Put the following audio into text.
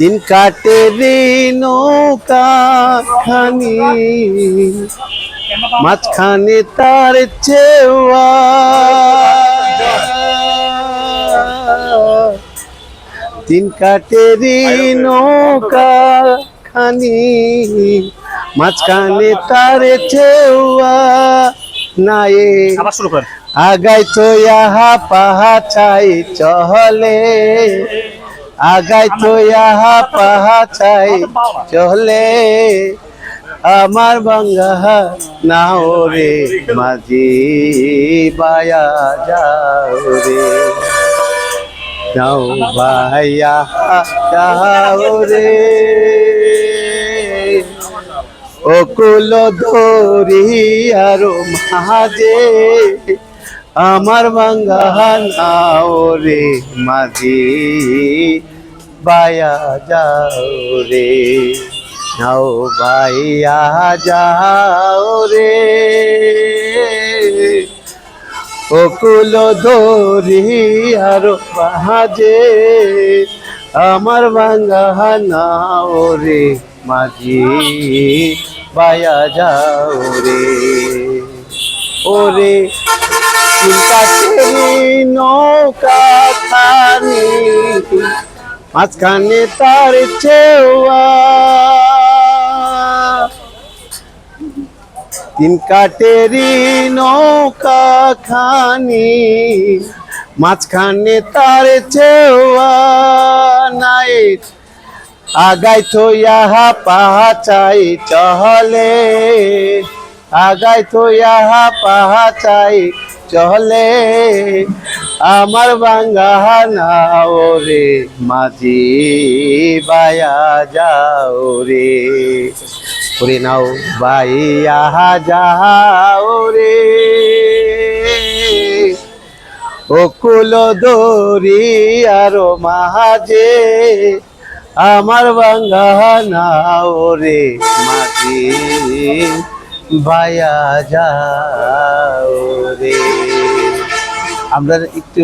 তিন কাটেরি নৌকা খানি মাঝখানে তার চেওয়া তিন কাটেরি নৌকা খানি মাঝখানে তার চেওয়া নায়ে আগাই তো ইহা পাহা চাই চহলে আগাই তো ইহা পাহা চাই চলে আমার বাঙ্গা নাও রে মাঝি বায়া যাও রে যাও বায়া যাও রে ও কুল ধরি আর মাঝে আমার বাঙ্গা নাও রে মাঝি বায়া যাও রে নাও বাইয়া যাও রে ও কুল ধরি আর মাঝে আমার বাঙ্গা নাও রে মাঝি বায়া যাও রে ওরে চিন্তাতেরি নৌকা খানি মাঝখানে তার চেওয়া তিন কাটেরি নৌকা খানি মাঝখানে তার চেওয়া নাই আগাই তো ইহা পাহা চাই চহলে আগাই তো ইহা পাহা চাই চলে আমার বাঙ্গা নাও রে মাঝি বায়া যাও রে ওরে নাও বাইয়া যাও রে ও কুল দরি আর মাঝে আমার বাঙ্গা নাও রে মাঝি বায়া যাও রে আমরা একটু